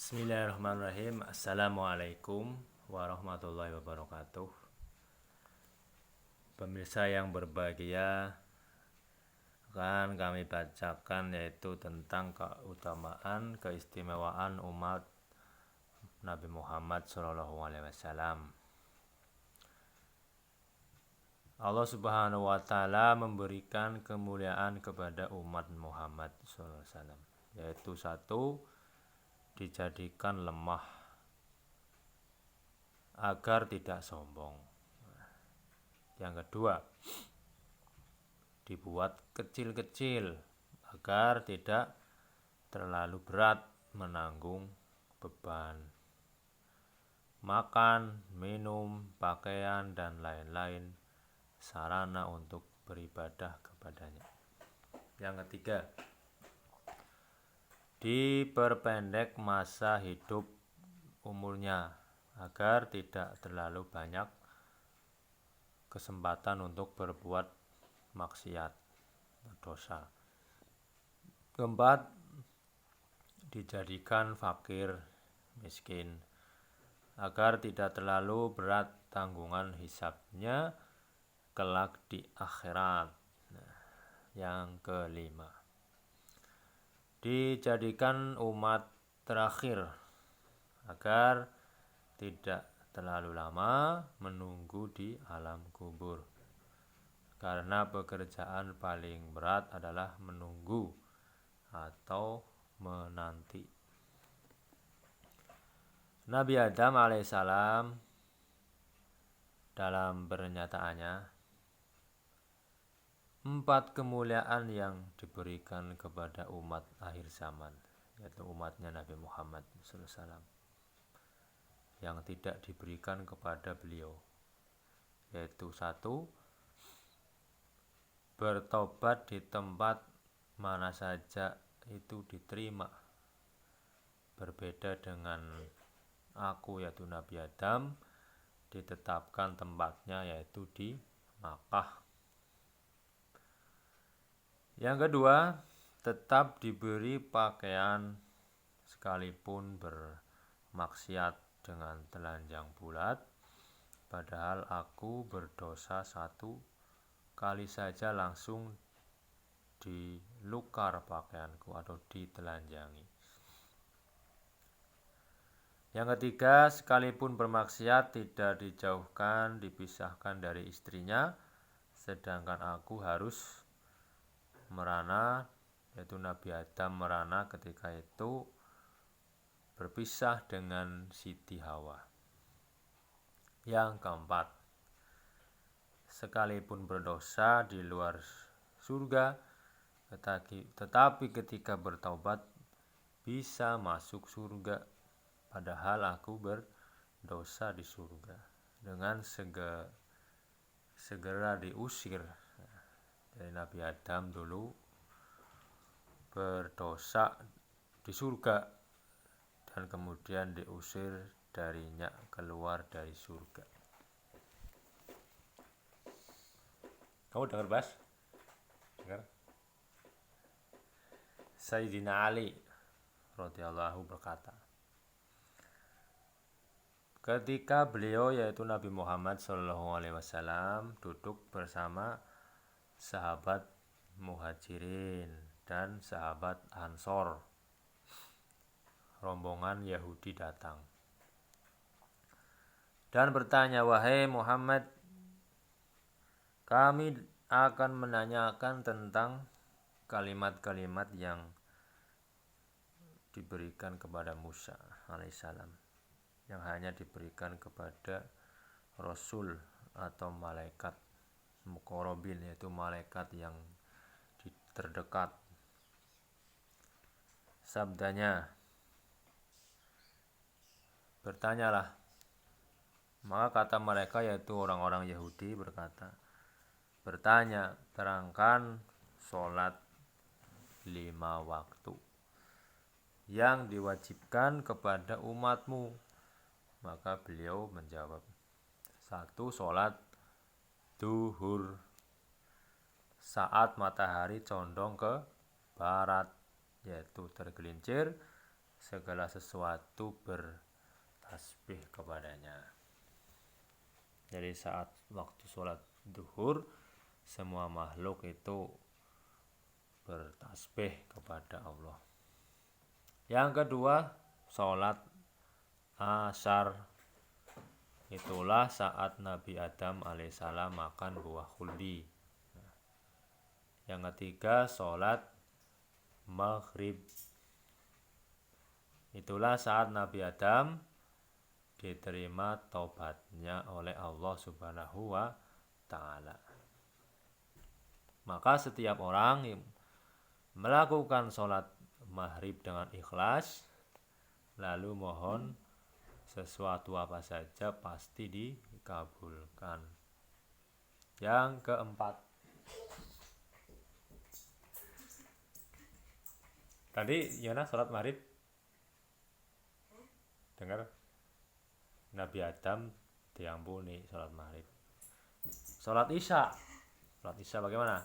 Bismillahirrahmanirrahim. Assalamualaikum warahmatullahi wabarakatuh. Pemirsa yang berbahagia, akan kami bacakan yaitu tentang keutamaan, keistimewaan umat Nabi Muhammad SAW. Allah Subhanahu wa Ta'ala memberikan kemuliaan kepada umat Muhammad SAW, yaitu satu, dijadikan lemah agar tidak sombong. Yang kedua, dibuat kecil-kecil agar tidak terlalu berat menanggung beban makan, minum, pakaian, dan lain-lain sarana untuk beribadah kepadanya. Yang ketiga, diperpendek masa hidup umurnya agar tidak terlalu banyak kesempatan untuk berbuat maksiat, dosa. Keempat, dijadikan fakir, miskin agar tidak terlalu berat tanggungan hisabnya kelak di akhirat. Yang kelima, dijadikan umat terakhir agar tidak terlalu lama menunggu di alam kubur, karena pekerjaan paling berat adalah menunggu atau menanti. Nabi Adam alaihissalam dalam pernyataannya, 4 kemuliaan yang diberikan kepada umat akhir zaman, yaitu umatnya Nabi Muhammad SAW, yang tidak diberikan kepada beliau, yaitu satu, bertobat di tempat mana saja itu diterima, berbeda dengan aku yaitu Nabi Adam, ditetapkan tempatnya yaitu di Makkah. Yang kedua, tetap diberi pakaian sekalipun bermaksiat dengan telanjang bulat, padahal aku berdosa 1 kali saja langsung dilukar pakaianku atau ditelanjangi. Yang ketiga, sekalipun bermaksiat tidak dijauhkan, dipisahkan dari istrinya, sedangkan aku harus merana, yaitu Nabi Adam merana ketika itu berpisah dengan Siti Hawa. Yang keempat, sekalipun berdosa di luar surga, tetapi ketika bertaubat bisa masuk surga, padahal aku berdosa di surga, dengan segera diusir. Dari Nabi Adam dulu berdosa di surga dan kemudian diusir darinya keluar dari surga. Kamu dengar Bas? Dengar? Sayyidina Ali radhiyallahu berkata, ketika beliau yaitu Nabi Muhammad SAW duduk bersama sahabat Muhajirin dan sahabat Ansor, rombongan Yahudi datang dan bertanya, wahai Muhammad, kami akan menanyakan tentang kalimat-kalimat yang diberikan kepada Musa alaihissalam, yang hanya diberikan kepada Rasul atau malaikat muqarrabin, yaitu malaikat yang terdekat. Sabdanya, bertanyalah. Maka kata mereka, yaitu orang-orang Yahudi, bertanya, terangkan sholat 5 waktu yang diwajibkan kepada umatmu. Maka beliau menjawab, 1, sholat duhur saat matahari condong ke barat, yaitu tergelincir segala sesuatu bertasbih kepadanya. Jadi saat waktu sholat duhur, semua makhluk itu bertasbih kepada Allah. Yang kedua, sholat asar. Itulah saat Nabi Adam alaihissalam makan buah khuldi. Yang ketiga, sholat maghrib. Itulah saat Nabi Adam diterima taubatnya oleh Allah Subhanahu wa Ta'ala. Maka setiap orang yang melakukan sholat maghrib dengan ikhlas, lalu mohon sesuatu apa saja pasti dikabulkan. Yang keempat, tadi Yona sholat maghrib dengar Nabi Adam diampuni sholat maghrib. Sholat isya bagaimana?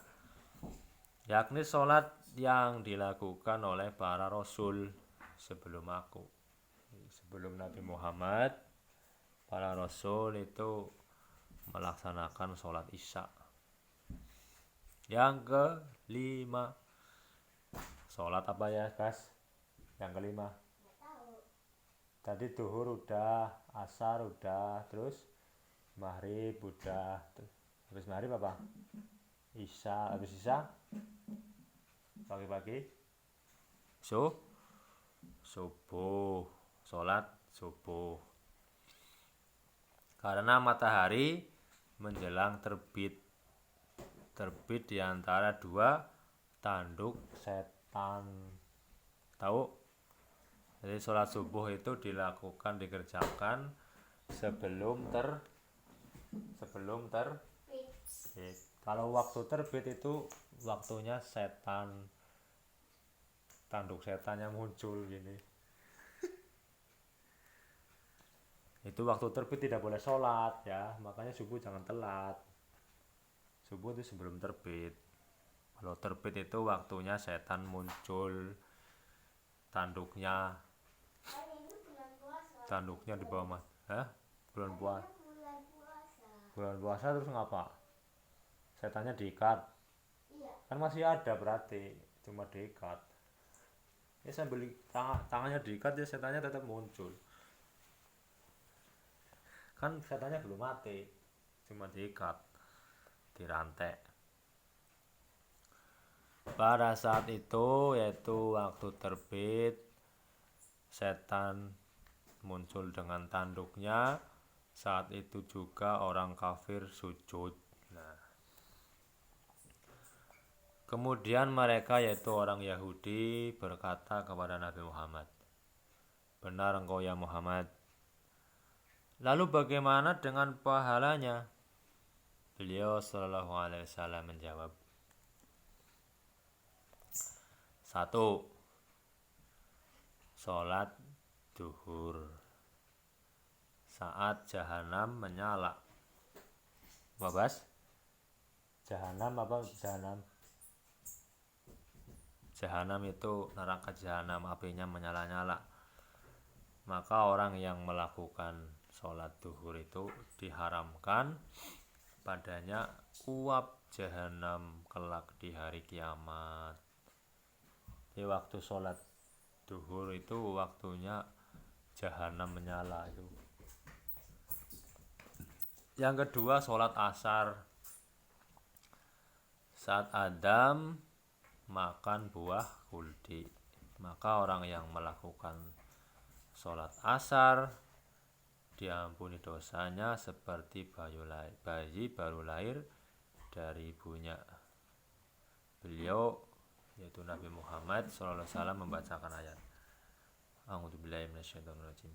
Yakni sholat yang dilakukan oleh para rasul sebelum Nabi Muhammad. Para rasul itu melaksanakan sholat isya. Yang kelima, sholat apa ya guys? Yang kelima, tadi duhur udah, asar udah, terus maghrib udah, habis maghrib apa? Isya, habis isya pagi-pagi subuh, sholat subuh. Karena matahari menjelang terbit di antara dua tanduk setan. Tahu? Jadi sholat subuh itu dikerjakan sebelum terbit. Kalau waktu terbit itu waktunya setan, tanduk setannya muncul gini. Itu waktu terbit tidak boleh sholat ya, makanya subuh jangan telat. Subuh itu sebelum terbit. Kalau terbit itu waktunya setan muncul, tanduknya di bawah mas. Bulan puasa terus ngapa? Setannya diikat. Kan masih ada berarti, cuma diikat. Ya sambil tangannya diikat ya setannya tetap muncul. Kan setannya belum mati, cuma diikat, dirantai. Pada saat itu, yaitu waktu terbit, setan muncul dengan tanduknya. Saat itu juga orang kafir sujud. Nah, kemudian mereka yaitu orang Yahudi berkata kepada Nabi Muhammad, "Benar engkau ya Muhammad. Lalu bagaimana dengan pahalanya?" Beliau sallallahu alaihi wasallam menjawab, 1. Sholat duhur saat jahanam menyala. Babas? Jahanam apa jahanam? Jahanam itu neraka jahanam, apinya menyala-nyala. Maka orang yang melakukan sholat duhur itu diharamkan padanya uap jahanam kelak di hari kiamat. Di waktu sholat duhur itu waktunya jahanam menyala itu. Yang kedua, sholat asar. Saat Adam makan buah khuldi, maka orang yang melakukan sholat asar diampuni dosanya seperti bayi baru lahir dari ibunya. Beliau yaitu Nabi Muhammad SAW membacakan ayat A'udzubillahi minasyaitonirrajim.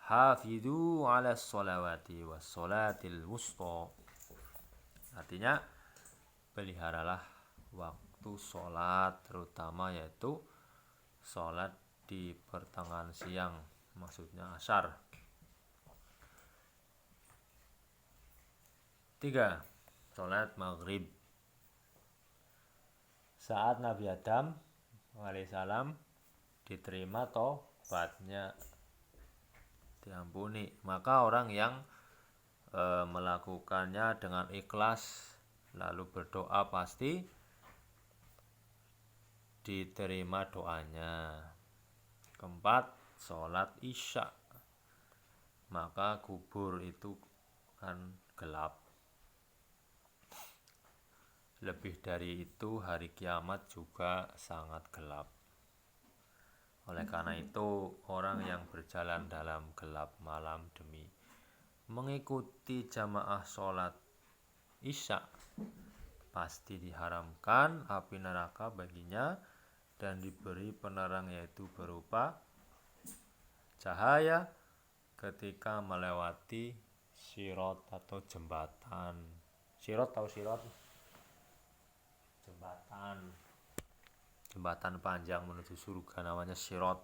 Hafidhu 'alas sholawati was sholatil wusta. Artinya peliharalah waktu sholat, terutama yaitu sholat di pertengahan siang, maksudnya asar. 3. Sholat maghrib. Saat Nabi Adam alaihissalam diterima tobatnya, diampuni. Maka orang yang melakukannya dengan ikhlas lalu berdoa pasti diterima doanya. Keempat, sholat isya. Maka kubur itu kan gelap. Lebih dari itu hari kiamat juga sangat gelap. Oleh karena itu orang yang berjalan dalam gelap malam demi mengikuti jamaah sholat isya pasti diharamkan api neraka baginya dan diberi penerang yaitu berupa cahaya ketika melewati sirat atau jembatan. Sirat atau sirat? Jembatan panjang menuju surga namanya sirat.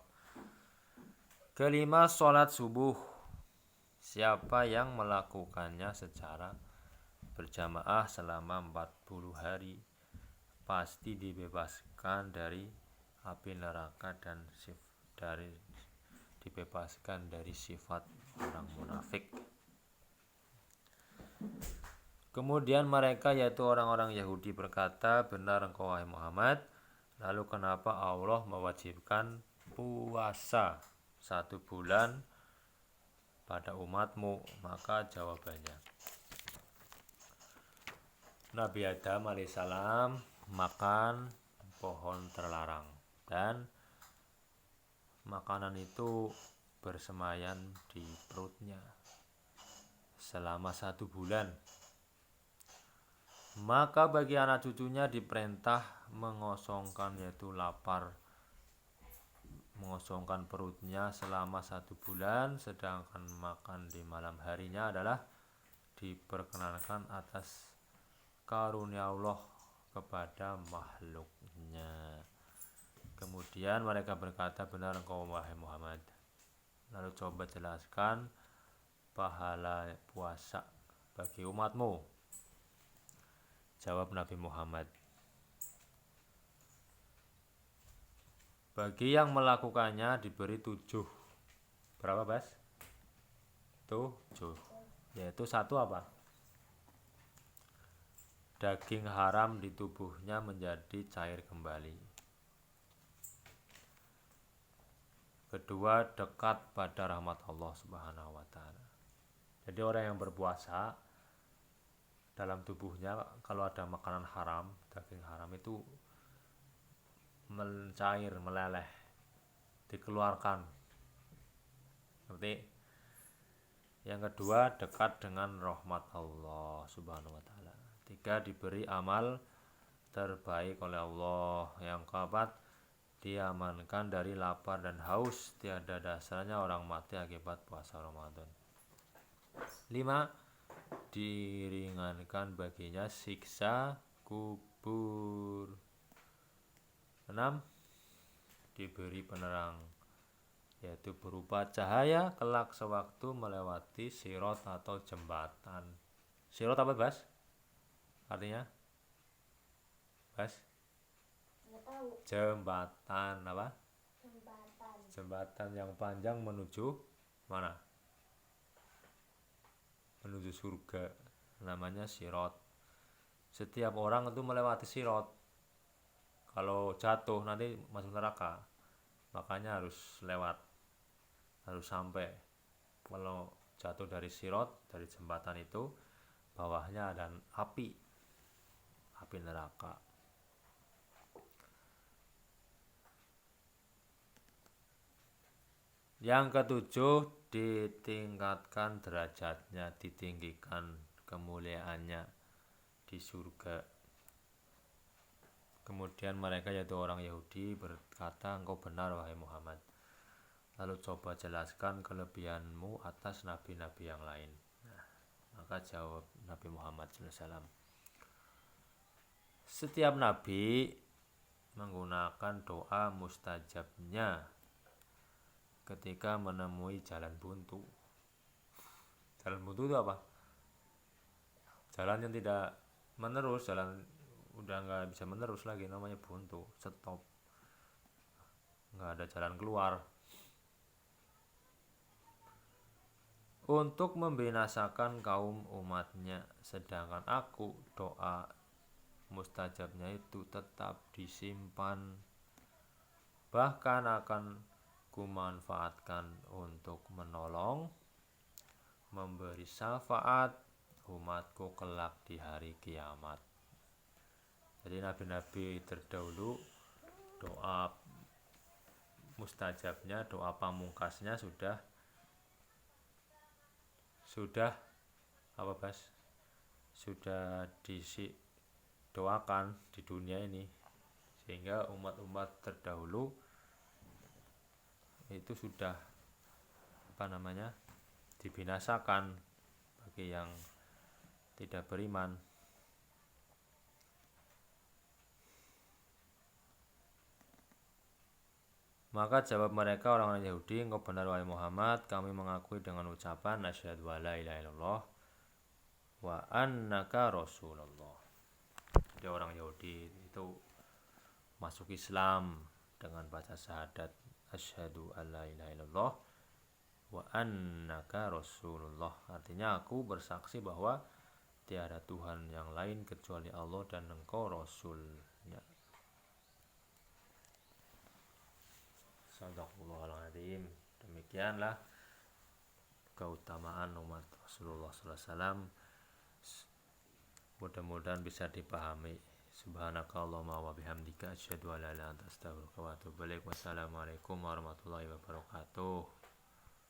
Kelima, sholat subuh. Siapa yang melakukannya secara berjamaah selama 40 hari pasti dibebaskan dari api neraka dan dibebaskan dari sifat orang munafik. Kemudian mereka yaitu orang-orang Yahudi berkata, benar engkau wahai Muhammad, lalu kenapa Allah mewajibkan puasa 1 bulan pada umatmu? Maka jawabannya, Nabi Adam alaihissalam makan pohon terlarang dan makanan itu bersemayan di perutnya selama 1 bulan. Maka bagi anak cucunya diperintah mengosongkan, yaitu lapar, mengosongkan perutnya selama 1 bulan, sedangkan makan di malam harinya adalah diperkenankan atas karunia Allah kepada makhluknya. Kemudian mereka berkata, benar engkau wahai Muhammad, lalu coba jelaskan pahala puasa bagi umatmu. Jawab Nabi Muhammad, bagi yang melakukannya diberi 7. Berapa Bas? 7. Yaitu 1 apa? Daging haram di tubuhnya menjadi cair kembali. Kedua, dekat pada rahmat Allah Subhanahu wa taala. Jadi orang yang berpuasa dalam tubuhnya kalau ada makanan haram, daging haram itu mencair, meleleh, dikeluarkan. Seperti yang kedua, dekat dengan rahmat Allah Subhanahu wa taala. 3, diberi amal terbaik oleh Allah. Yang keempat, diamankan dari lapar dan haus. Tiada dasarnya orang mati akibat puasa Ramadan. 5, diringankan baginya siksa kubur. 6, diberi penerang, yaitu berupa cahaya kelak sewaktu melewati sirat atau jembatan. Sirat apa Bas? Artinya Bas? Jembatan apa? Jembatan yang panjang menuju mana? Menuju surga, namanya sirat. Setiap orang itu melewati sirat. Kalau jatuh nanti masuk neraka, makanya harus lewat, harus sampai. Kalau jatuh dari sirat, dari jembatan itu, bawahnya ada api neraka. Yang ketujuh, ditingkatkan derajatnya, ditinggikan kemuliaannya di surga. Kemudian mereka yaitu orang Yahudi berkata, engkau benar wahai Muhammad, lalu coba jelaskan kelebihanmu atas nabi-nabi yang lain. Maka jawab Nabi Muhammad SAW, setiap nabi menggunakan doa mustajabnya ketika menemui jalan buntu. Jalan buntu itu apa? Jalan yang tidak menerus, jalan udah nggak bisa menerus lagi, namanya buntu, stop. nggak ada jalan keluar. Untuk membinasakan kaum umatnya, sedangkan aku doa mustajabnya itu tetap disimpan, bahkan akan kumanfaatkan untuk menolong, memberi syafaat umatku kelak di hari kiamat. Jadi nabi-nabi terdahulu doa mustajabnya, doa pamungkasnya sudah apa Bas? Sudah doakan di dunia ini, sehingga umat-umat terdahulu itu sudah dibinasakan bagi yang tidak beriman. Maka jawab mereka orang-orang Yahudi, engkau benar wahai Muhammad, kami mengakui dengan ucapan asyhadu alla ilaha illallah wa annaka rasulullah. Jadi orang Yahudi itu masuk Islam dengan baca syahadat asyhadu alla ilaha illallah wa annaka rasulullah. Artinya aku bersaksi bahwa tiada Tuhan yang lain kecuali Allah dan engkau rasulnya. Sadaqallahul-azim. Demikianlah keutamaan umat Rasulullah SAW. Mudah-mudahan bisa dipahami. Subhanakallahumma wa bihamdika asyhadu an la ilaha illa anta astaghfiruka wa atubu ilaik. Wassalamualaikum warahmatullahi wabarakatuh.